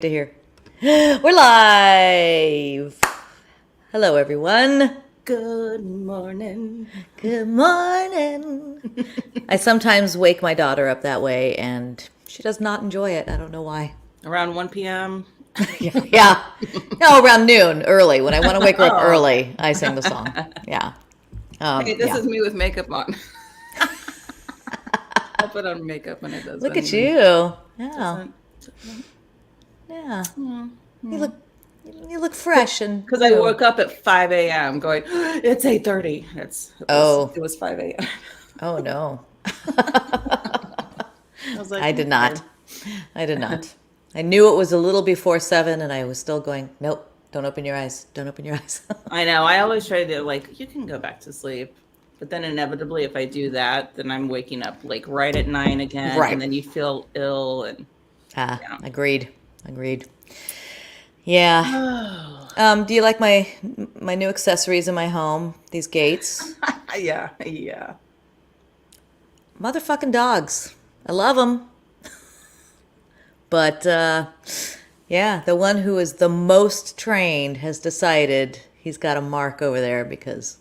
To hear. We're live. Hello, everyone. Good morning. Good morning. I sometimes wake my daughter up that way, and she does not enjoy it. I don't know why. Around 1 p.m. Yeah. No, around noon, early. When I want to wake her up Oh, early, I sing the song. Yeah. hey, this Yeah. is me with makeup on. I'll put on makeup when it Look at doesn't. you. Yeah. Doesn't. Yeah. You Because look. You look fresh and I new. woke up at 5 a.m. going, it's 8:30. Oh. It was 5 a.m. Oh no. I was like, I I'm did not. tired. I did not. I knew it was a little before 7, and I was still going, nope, don't open your eyes. Don't open your eyes. I know. I always try to like, you can go back to sleep. But then inevitably, if I do that, then I'm waking up like right at 9 again. Right. And then you feel ill. And yeah. Agreed. Agreed. Yeah. Oh, Do you like my new accessories in my home? These gates? yeah. Yeah. Motherfucking dogs. I love them. But yeah, the one who is the most trained has decided he's got a mark over there because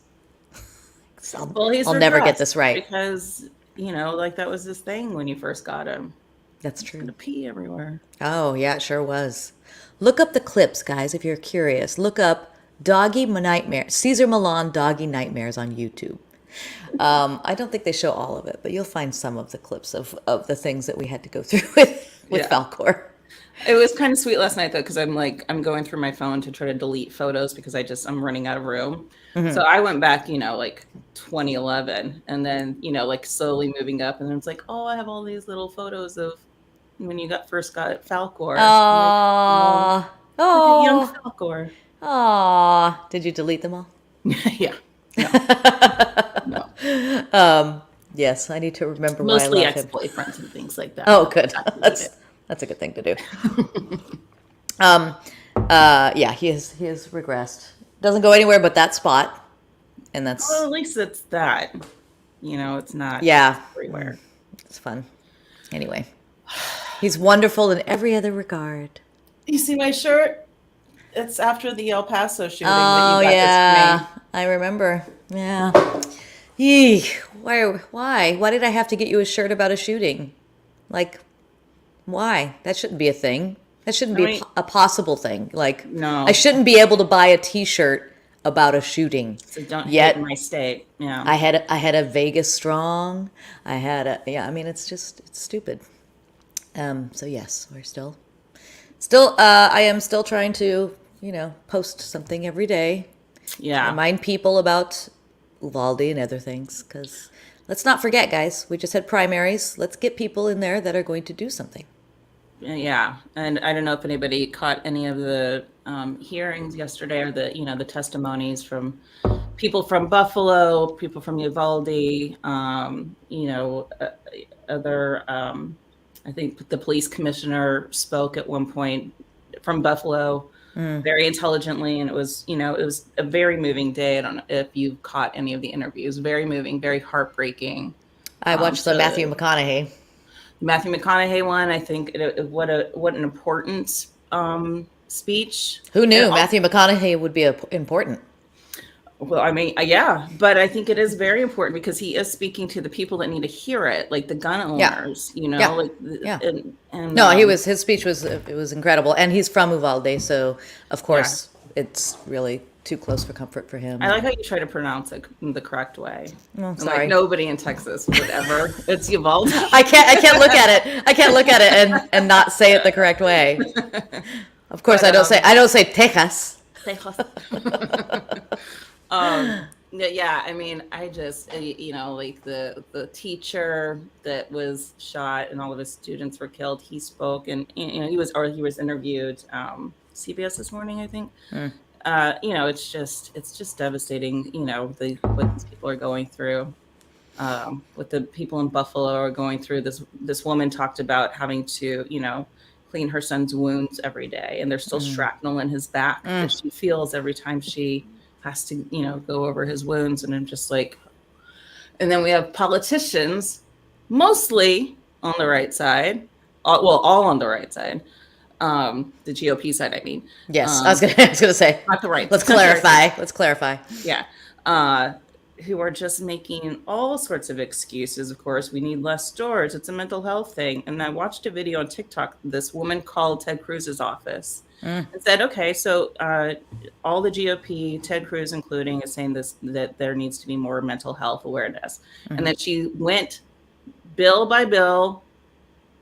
Well, he's I'll never get this regressed right. because, like that was his thing when you first got him. That's He's true. gonna pee everywhere. Oh, yeah, it sure was. Look up the clips, guys, if you're curious. Look up Doggy Nightmare, Caesar Milan Doggy Nightmares on YouTube. I don't think they show all of it, but you'll find some of the clips of the things that we had to go through with Yeah. Falcor. It was kind of sweet last night though, because I'm going through my phone to try to delete photos because I'm running out of room. So I went back, like 2011 and then, like slowly moving up and then it's like, oh, I have all these little photos of when you first got Falcor. I'm like, oh, Aww. look at young Oh. Falcor. Aww. Did you delete them all? Yeah. No, no. Yes, I need to remember why I Mostly love him. ex-boyfriends and things like that. Oh, But good. not deleted. That's a good thing to do. Yeah, he has regressed. Doesn't go anywhere but that spot, and Well, that's at least it's that. It's not yeah, everywhere. it's fun. Anyway, he's wonderful in every other regard. You see my shirt? It's after the El Paso shooting that Oh you got this for yeah, me. I remember. Yeah. Yee. Why did I have to get you a shirt about a shooting? Like, why? That shouldn't be a thing. That shouldn't I be mean, a possible thing. Like, I no. shouldn't be able to buy a T-shirt about a shooting. So don't hit Yet my state. Yeah. I had a Vegas Strong. I had a yeah. I mean, it's stupid. So yes, we're still. I am still trying to post something every day to Yeah. remind people about Uvalde and other things. Because let's not forget, guys, we just had primaries. Let's get people in there that are going to do something. Yeah. And I don't know if anybody caught any of the hearings yesterday or the testimonies from people from Buffalo, people from Uvalde, other, I think the police commissioner spoke at one point from Buffalo very intelligently. And it was a very moving day. I don't know if you caught any of the interviews, very moving, very heartbreaking. I watched the Matthew To McConaughey. Matthew McConaughey one, I think what an important speech. Who And knew Matthew McConaughey would be important? well, I mean, yeah, but I think it is very important because he is speaking to the people that need to hear it, like the gun Yeah, owners, yeah, like yeah. and No, his speech was incredible, and he's from Uvalde, so of yeah. course it's really too close for comfort for him. I like And how you try to pronounce it the correct way. oh, And like sorry, nobody in Texas would ever. It's Uvalde. I can't look at it. I can't look at it and not say it the correct way. Of course, But I don't say Texas. yeah, I mean, I just like the teacher that was shot and all of his students were killed. He spoke and he was interviewed CBS this morning, I think. It's just devastating. What these people are going through. What the people in Buffalo are going through. This woman talked about having to clean her son's wounds every day, and there's still shrapnel in his back that she feels every time she has to, go over his wounds. And I'm just like, and then we have politicians, mostly on the right side, all on the right side, The GOP side, I mean. Yes, I was gonna say. Not the right. Let's clarify. Let's clarify. Yeah. Who are just making all sorts of excuses. Of course, we need less stores. It's a mental health thing. And I watched a video on TikTok. This woman called Ted Cruz's office and said, okay, so all the GOP, Ted Cruz including, is saying this, that there needs to be more mental health awareness. And that she went bill by bill,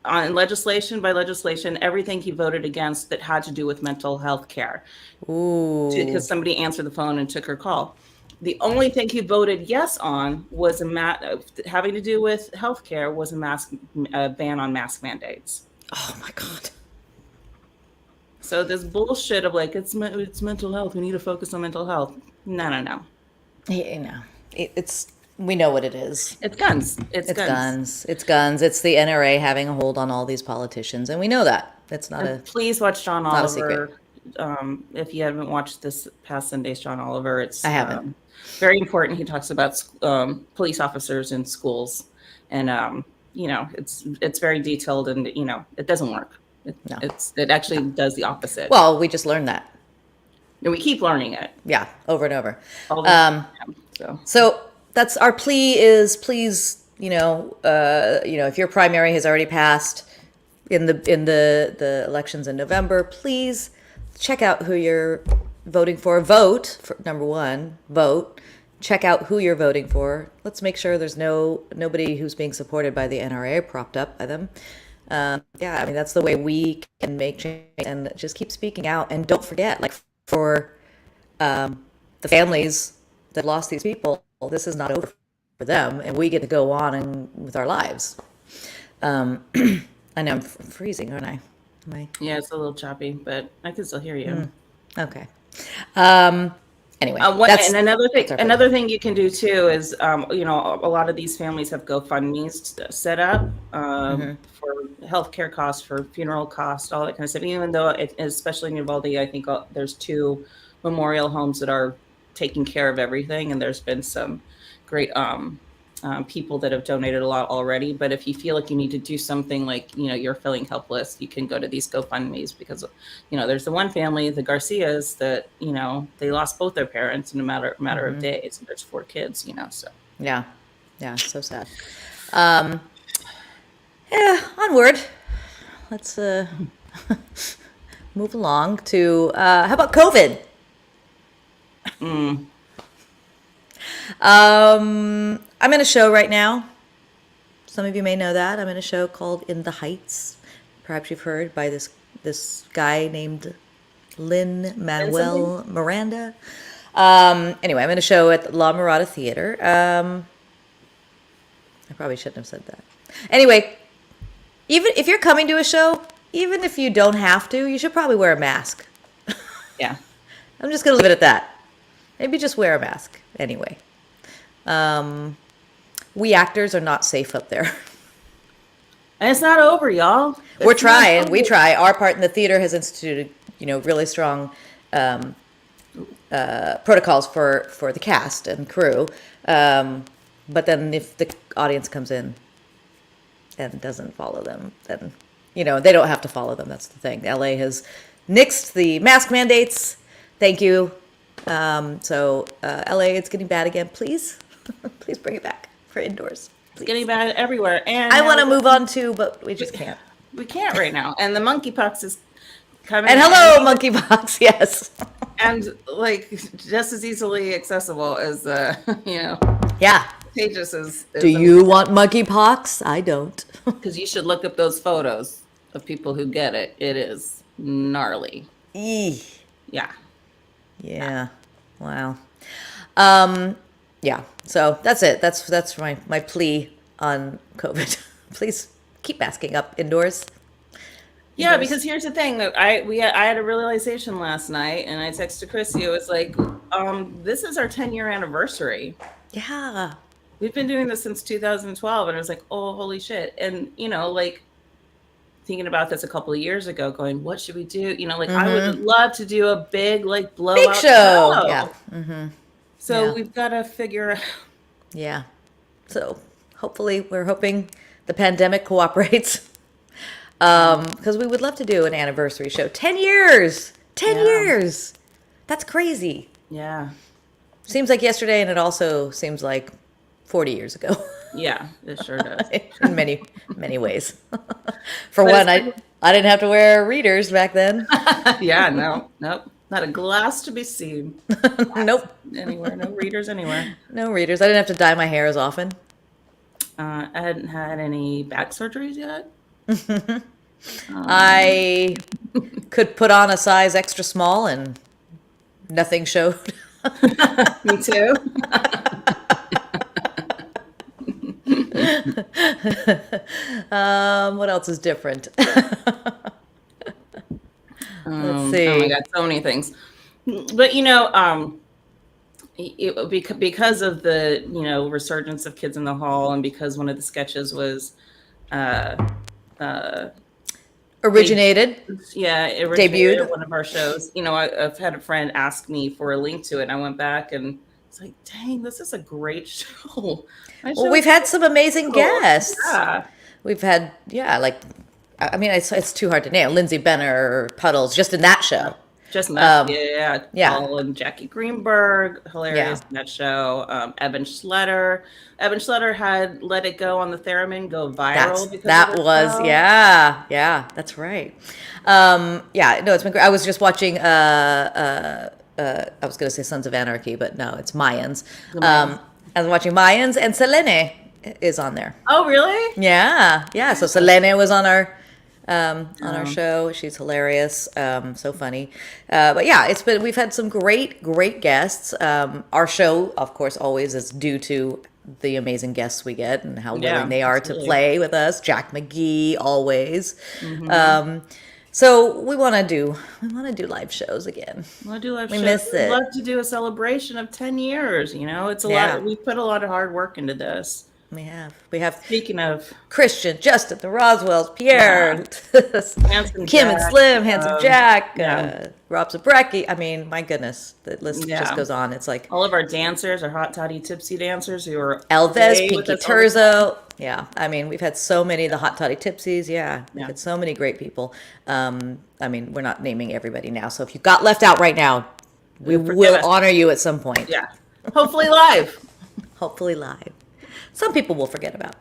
on legislation by legislation, everything he voted against that had to do with mental health care. Ooh. Because somebody answered the phone and took her call. The only thing he voted yes on was having to do with healthcare, was a ban on mask mandates. Oh my God. So this bullshit of like, it's mental health, we need to focus on mental health. No. It's we know what it is. It's guns. It's guns. It's guns. It's the NRA having a hold on all these politicians, and we know that. It's not a. Please watch John not a Oliver. secret. If you haven't watched this past Sunday's John Oliver, it's I haven't. Very important. He talks about police officers in schools, and it's very detailed, and it doesn't work. No. It actually does the opposite. Well, we just learned that. And we keep learning it. Yeah, over and over. All the time, So that's our plea is please, if your primary has already passed in the elections in November, please check out who you're voting for. Vote for number one. Vote. Check out who you're voting for. Let's make sure there's nobody who's being supported by the NRA, propped up by them. That's the way we can make change, and just keep speaking out. And don't forget, like for the families that lost these people, this is not over for them, and we get to go on and with our lives. I know I'm freezing, aren't I? Yeah, it's a little choppy, but I can still hear you. Okay. Anyway, and another thing you can do too is, a lot of these families have GoFundMe's set up for healthcare costs, for funeral costs, all that kind of stuff. Even though, especially in Uvalde, I think there's 2 memorial homes that are taking care of everything, and there's been some great people that have donated a lot already. But if you feel like you need to do something, like you're feeling helpless, you can go to these GoFundMe's, because there's the one family, the Garcias, that they lost both their parents in a matter of days, and there's 4 kids. So yeah, so sad. Onward. Let's move along to how about COVID? I'm in a show right now. Some of you may know that. I'm in a show called In the Heights. Perhaps you've heard by this guy named Lin-Manuel Miranda. Anyway, I'm in a show at the La Mirada Theater. I probably shouldn't have said that. Anyway, even if you're coming to a show, even if you don't have to, you should probably wear a mask. Yeah. I'm just going to leave it at that. Maybe just wear a mask. Anyway. We actors are not safe up there. And it's not over, y'all. We're trying. We try. Our part in the theater has instituted, really strong protocols for the cast and crew. But then if the audience comes in and doesn't follow them, then, they don't have to follow them. That's the thing. LA has nixed the mask mandates. Thank you. So LA, it's getting bad again. Please, please bring it back for indoors. Please. It's getting bad everywhere. And I want to move on too, but we just can't. We can't right now. And the monkeypox is coming. And hello, monkeypox. Yes. And just as easily accessible as Yeah. contagious as Do you want monkeypox? I don't. Because you should look up those photos of people who get it. It is gnarly. Eee. Yeah. Yeah. Wow. Yeah. So that's it. That's my plea on COVID. Please keep masking up indoors. Yeah, because here's the thing that I had a realization last night, and I texted Crissy. It was like, this is our 10-year anniversary. Yeah. We've been doing this since 2012, and I was like, oh, holy shit. And thinking about this a couple of years ago, going, what should we do? I would love to do a big blowout show. Yeah. Mm-hmm. So we've got to figure out. Yeah. So hopefully we're hoping the pandemic cooperates. Because we would love to do an anniversary show. 10 years! 10 Yeah. years! That's crazy. Yeah. Seems like yesterday, and it also seems like 40 years ago. Yeah, it sure does. In many, many ways. For But one, it's I didn't have to wear readers back then. yeah, no, nope. Not a glass to be seen Nope. anywhere. No readers anywhere. No readers. I didn't have to dye my hair as often. I hadn't had any back surgeries yet. I could put on a size extra small and nothing showed. Me too. What else is different? Let's Oh my see. God, so many things. But because of the resurgence of Kids in the Hall, and because one of the sketches was uh, uh, Originated. it originated at one of our shows. I've had a friend ask me for a link to it, and I went back and it's like, dang, this is a great show. Well, we've had some amazing guests. Yeah. We've had, like, I mean, it's too hard to name. Lindsay Benner, Puddles, just in that show. Just yeah. Paul and Jackie Greenberg, hilarious in that show. Evan Schletter. Evan Schletter had Let It Go on the Theremin go viral. That's right. No, it's been great. I was just watching, I was going to say Sons of Anarchy, but no, it's Mayans. I was watching Mayans, and Selene is on there. Oh, really? Yeah. So Selene was on our show. She's hilarious, so funny. But yeah, we've had some great guests. Our show, of course, always is due to the amazing guests we get and how willing they are to play with us. Jack McGee, always. So we want to do live shows again. We want to do live we shows. miss it. We'd love to do a celebration of 10 years. It's a lot. We put a lot of hard work into this. We have. Speaking of Christian, Justin, the Roswells, Pierre, Kim and Slim, Handsome Jack, Rob Zabrecki. I mean, my goodness, the list just goes on. It's like all of our dancers, our hot toddy tipsy dancers who are Elvis, Pinky Turzo. Yeah, I mean, we've had so many, the hot toddy tipsies. We've had so many great people. I mean, we're not naming everybody now, so if you got left out right now, we will honor you at some point. Yeah, hopefully live. Hopefully live. Some people will forget about.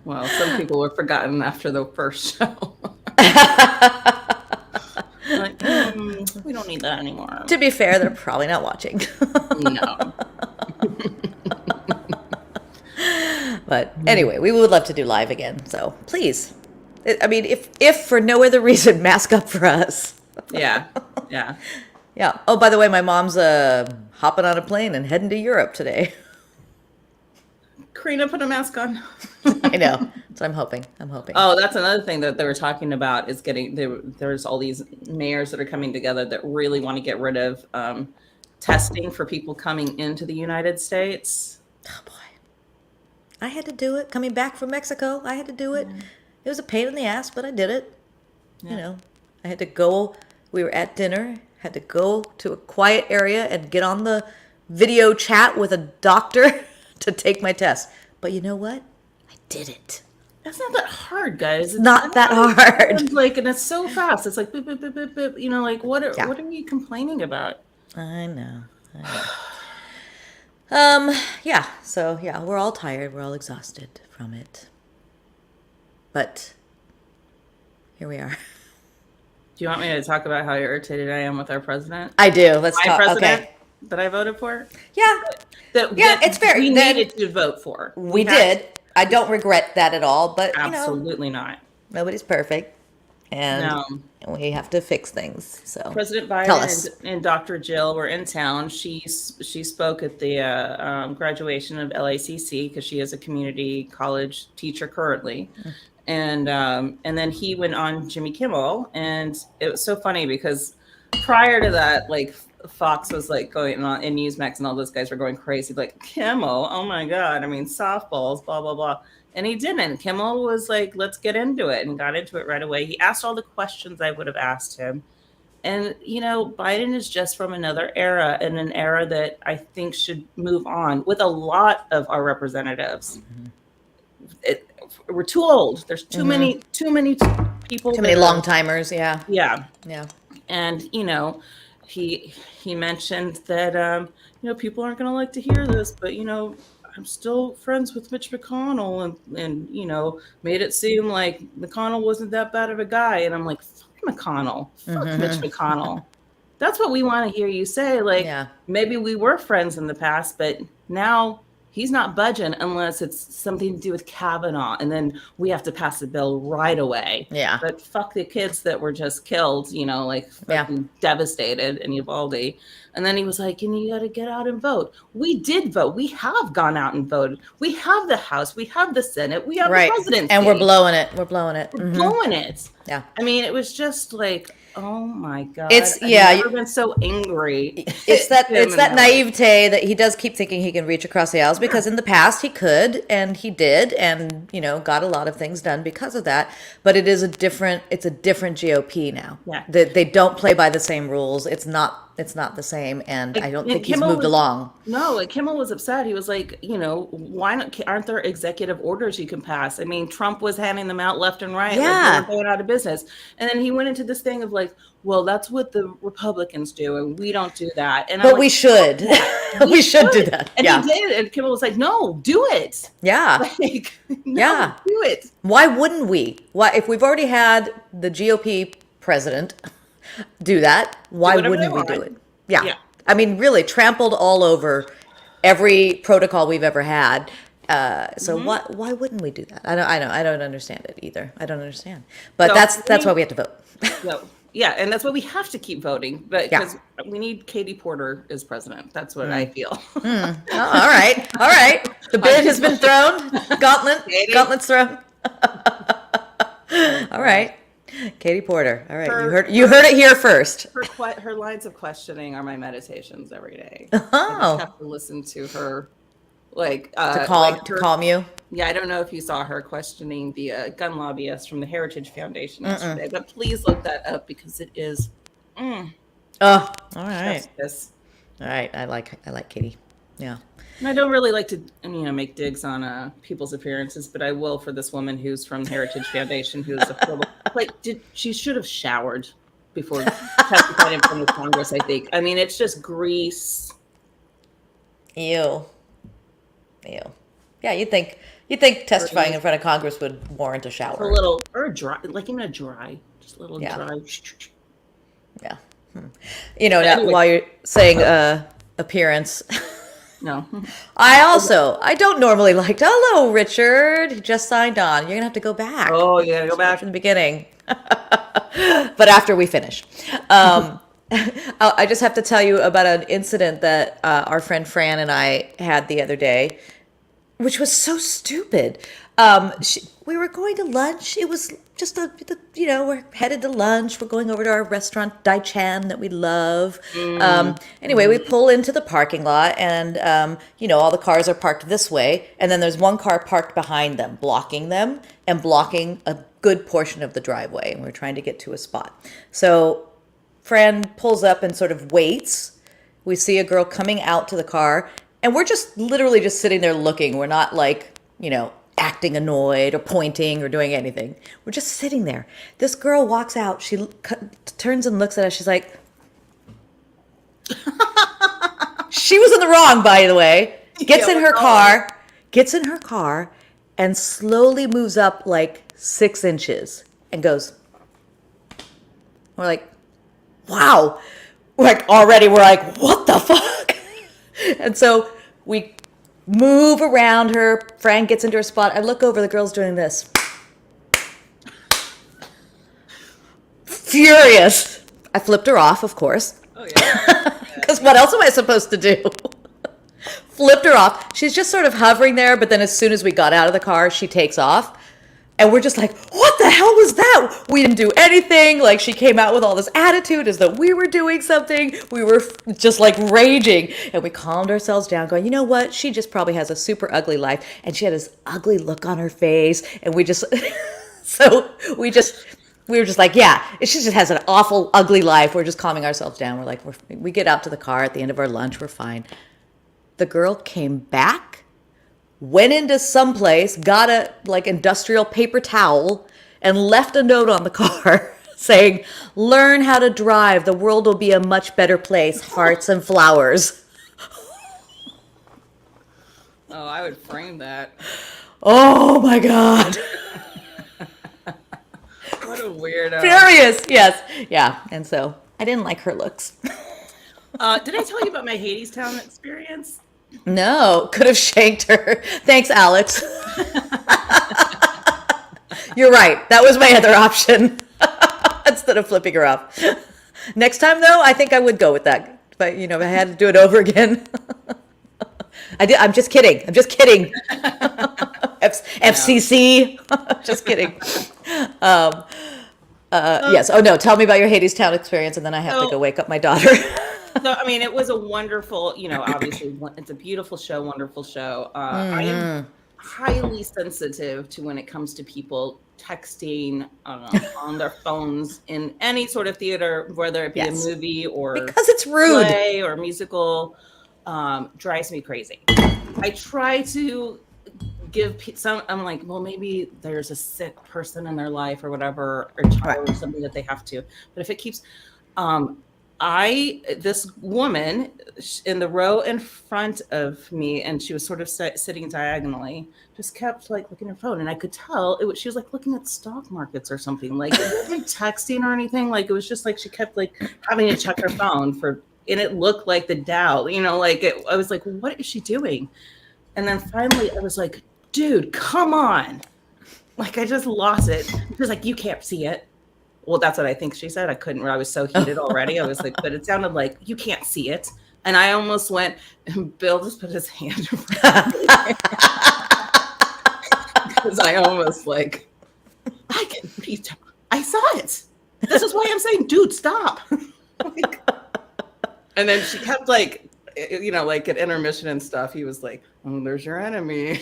Well, some people were forgotten after the first show. Like, we don't need that anymore. To be fair, they're probably not watching. No. But anyway, we would love to do live again. So please, I mean, if for no other reason, mask up for us. Yeah. Oh, by the way, my mom's hopping on a plane and heading to Europe today. Karina, put a mask on. I know. So I'm hoping. Oh, that's another thing that they were talking about is there's all these mayors that are coming together that really want to get rid of testing for people coming into the United States. Oh, boy. I had to do it. Coming back from Mexico, I had to do it. It was a pain in the ass, but I did it. Yeah. I had to go. We were at dinner, had to go to a quiet area and get on the video chat with a doctor to take my test. But you know what? I did it. That's not that hard, guys. It's not that hard. And it's so fast. It's like boop, boop, boop, boop, boop. Like what are you complaining about? I know. So we're all tired. We're all exhausted from it. But here we are. Do you want me to talk about how irritated I am with our president? I do. Let's talk. President Okay. That I voted for? Yeah. That it's fair. We needed to vote for. We did. I don't regret that at all, but absolutely not. Nobody's perfect. And we have to fix things. So President Biden and Dr. Jill were in town. She spoke at the graduation of LACC because she is a community college teacher currently. And then he went on Jimmy Kimmel, and it was so funny because prior to that, like Fox was like going on, and Newsmax and all those guys were going crazy, like Kimmel, oh my God, I mean softballs, blah blah blah. And he didn't. Kimmel was like, let's get into it, and got into it right away. He asked all the questions I would have asked him. And, Biden is just from another era, and an era that I think should move on with a lot of our representatives. we're too old. There's too many people. Too many long timers. Yeah. Yeah. Yeah. And he mentioned that people aren't going to like to hear this, but I'm still friends with Mitch McConnell, and made it seem like McConnell wasn't that bad of a guy. And I'm like, fuck McConnell, fuck Mitch McConnell. That's what we want to hear you say. Like, Yeah. maybe we were friends in the past, but now he's not budging unless it's something to do with Kavanaugh, and then we have to pass the bill right away. Yeah. But fuck the kids that were just killed, like fucking devastated in Uvalde. And then he was like, you got to get out and vote. We did vote. We have gone out and voted. We have the House. We have the Senate. We have the presidency. And we're blowing it. We're blowing it. We're blowing it. Yeah. I mean, it was just like, oh my God. I've never been so angry. It's that naivete that he does keep thinking he can reach across the aisles, because in the past he could, and he did, and got a lot of things done because of that. But it's a different GOP now. Yeah. They don't play by the same rules. It's not the same, and I don't think he's moved along. No, like Kimmel was upset. He was like, why aren't there executive orders you can pass? I mean, Trump was handing them out left and right. Yeah. Like they were going out of business. And then he went into this thing of like, well, that's what the Republicans do, and we don't do that. And but we should. We should do that. And he did. And Kimmel was like, no, do it. Yeah. Like, no, do it. Why wouldn't we? Why, if we've already had the GOP president do that, why wouldn't we do it? Yeah. I mean, really trampled all over every protocol we've ever had. So why wouldn't we do that? I don't understand it either. I don't understand. But that's why we have to vote. Yeah, and that's why we have to keep voting. But because we need Katie Porter as president. That's what I feel. Oh, all right. The bid has been thrown. Gauntlet's thrown. All right. Katie Porter. All right. You heard it here first. Her lines of questioning are my meditations every day. Oh. I just have to listen to her, to calm you. Yeah, I don't know if you saw her questioning the gun lobbyist from the Heritage Foundation yesterday, but please look that up because it is. Oh, all right. Justice. All right. I like Katie. Yeah. And I don't really like to, make digs on people's appearances, but I will for this woman who's from Heritage Foundation, who's she should have showered before testifying in front of Congress. I think. I mean, it's just grease. Ew. Yeah, you'd think testifying in front of Congress would warrant a shower. A little, or a dry, just a little dry. Yeah. Anyway. While you're saying appearance. No. I don't normally like, hello, Richard. He just signed on. You're going to have to go back. Oh, yeah, go back from the beginning. But after we finish. I just have to tell you about an incident that our friend Fran and I had the other day, which was so stupid. We were going to lunch. It was just we're headed to lunch. We're going over to our restaurant, Dai Chan, that we love. Anyway, we pull into the parking lot, and all the cars are parked this way, and then there's one car parked behind them, blocking a good portion of the driveway, and we're trying to get to a spot. So Fran pulls up and sort of waits. We see a girl coming out to the car, and we're just literally just sitting there looking. We're not acting annoyed or pointing or doing anything. We're just sitting there. This girl walks out. She turns and looks at us. She's like, she was in the wrong, by the way. Gets in her car and slowly moves up like 6 inches and goes. We're like, wow. We're like, what the fuck? And so we move around her. Fran gets into her spot. I look over, the girl's doing this. Furious. I flipped her off, of course. Oh, yeah. Because what else am I supposed to do? Flipped her off. She's just sort of hovering there, but then as soon as we got out of the car, she takes off. And we're just like, what the hell was that? We didn't do anything. Like, she came out with all this attitude as though we were doing something. We were just like raging. And we calmed ourselves down going, you know what? She just probably has a super ugly life. And she had this ugly look on her face. And we just, we were just like, yeah, she just has an awful, ugly life. We're just calming ourselves down. We're like, we get out to the car at the end of our lunch. We're fine. The girl came back went into someplace, got a like industrial paper towel, and left a note on the car saying, "Learn how to drive. The world will be a much better place. Hearts and flowers." Oh, I would frame that. Oh my God. What a weirdo. Furious. Yes. Yeah. And so I didn't like her looks. Did I tell you about my Hadestown experience? No, could have shanked her. Thanks, Alex. You're right. That was my other option instead of flipping her off. Next time, though, I think I would go with that. But, if I had to do it over again. I'm just kidding. I'm just kidding. FCC. Just kidding. Yes. Oh, no. Tell me about your Hadestown experience, and then I have to go wake up my daughter. So, I mean, it was a wonderful, obviously, it's a beautiful show, wonderful show. I am highly sensitive to when it comes to people texting on their phones in any sort of theater, whether it be a movie or because it's rude, play or musical, drives me crazy. I try to give some, I'm like, well, maybe there's a sick person in their life or whatever, or child or something that they have to. But if it keeps, this woman in the row in front of me, and she was sort of sitting diagonally, just kept like looking at her phone, and I could tell she was like looking at stock markets or something. Like, it wasn't texting or anything. Like, it was just like she kept like having to check her phone and it looked like the Dow. I was like, what is she doing? And then finally, I was like, dude, come on! Like, I just lost it. She was like, you can't see it. Well, that's what I think she said. I couldn't. I was so heated already. I was like, but it sounded like you can't see it. And I almost went, and Bill just put his hand in front of me. Because I almost like, I saw it. This is why I'm saying, dude, stop. And then she kept like at intermission and stuff, he was like, oh, there's your enemy.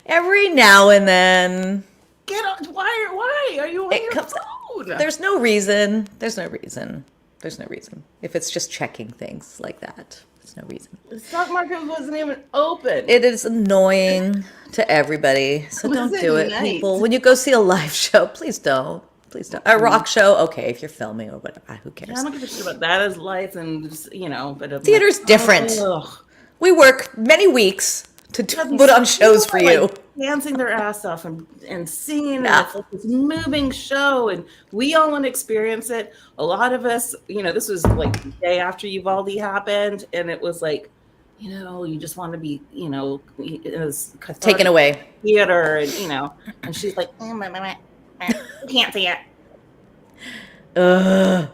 Every now and then. Get on. Why are you on your phone? There's no reason. If it's just checking things like that, there's no reason. The stock market wasn't even open. It is annoying to everybody. So don't do it, people. When you go see a live show, please don't. Please don't. A rock show, okay, if you're filming or whatever, who cares? Yeah, I don't give a shit about that as lights and but theater's different. We work many weeks to put on shows for you. Dancing their ass off and singing, and it's like this moving show, and we all want to experience it. A lot of us, this was like the day after Uvalde happened, and it was like, you just want to be, it was taken away theater, and she's like, you can't see it. I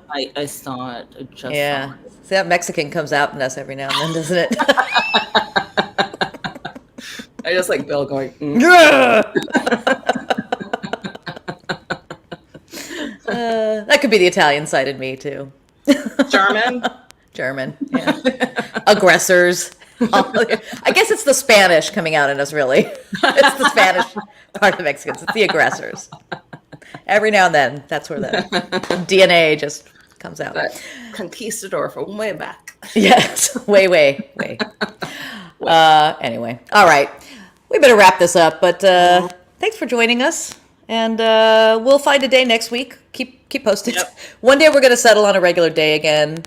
saw it. I just saw it. See, that Mexican comes out in us every now and then, doesn't it? I just like Bill going, that could be the Italian side in me too. German, yeah. Aggressors. I guess it's the Spanish coming out in us, really. It's the Spanish part of the Mexicans. It's the aggressors. Every now and then, that's where the DNA just comes out. That conquistador from way back. Yes, way. Anyway, all right. We better wrap this up, but thanks for joining us. And we'll find a day next week. Keep posted. Yep. One day we're going to settle on a regular day again.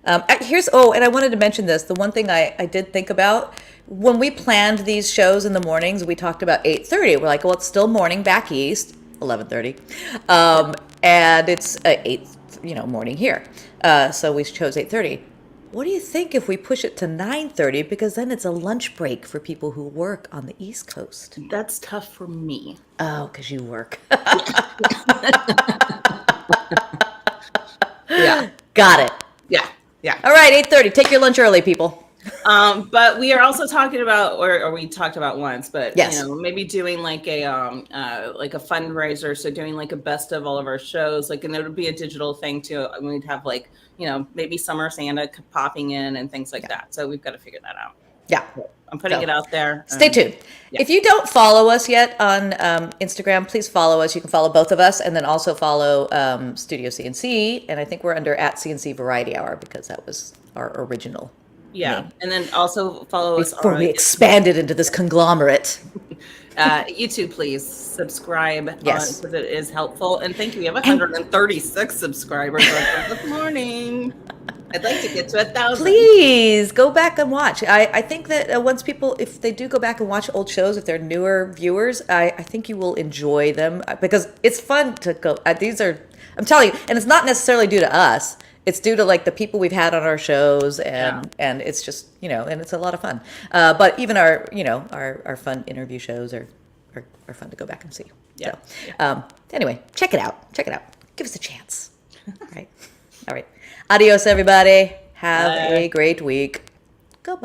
And I wanted to mention this. The one thing I did think about, when we planned these shows in the mornings, we talked about 8:30. We're like, well, it's still morning back east, 11:30. And it's 8, morning here. So we chose 8:30. What do you think if we push it to 9:30? Because then it's a lunch break for people who work on the East Coast. That's tough for me. Oh, because you work. Yeah. Got it. Yeah. All right, 8:30. Take your lunch early, people. But we are also talking about, or we talked about once, but yes. Maybe doing like a fundraiser. So doing like a best of all of our shows, and it would be a digital thing too. We'd have maybe Summer Santa popping in and things like that. So we've got to figure that out. Yeah. I'm putting it out there. Stay tuned. Yeah. If you don't follow us yet on Instagram, please follow us. You can follow both of us, and then also follow Studio CNC. And I think we're under @CNC Variety Hour because that was our original Yeah, name and then also follow us before on we expanded into this conglomerate. YouTube. Please subscribe Yes. because it is helpful. And thank you. We have And 136 subscribers as of this morning. I'd like to get to 1,000. please go back and watch. I think that once people, if they do go back and watch old shows, if they're newer viewers, I think you will enjoy them because it's fun to go. These are, I'm telling you, and it's not necessarily due to us. It's due to like the people we've had on our shows, Yeah. and it's just and it's a lot of fun. But even our our fun interview shows are fun to go back and see. Yeah. So anyway, check it out. Check it out. Give us a chance. All right. All right. Adios, everybody. Have Bye. a great week.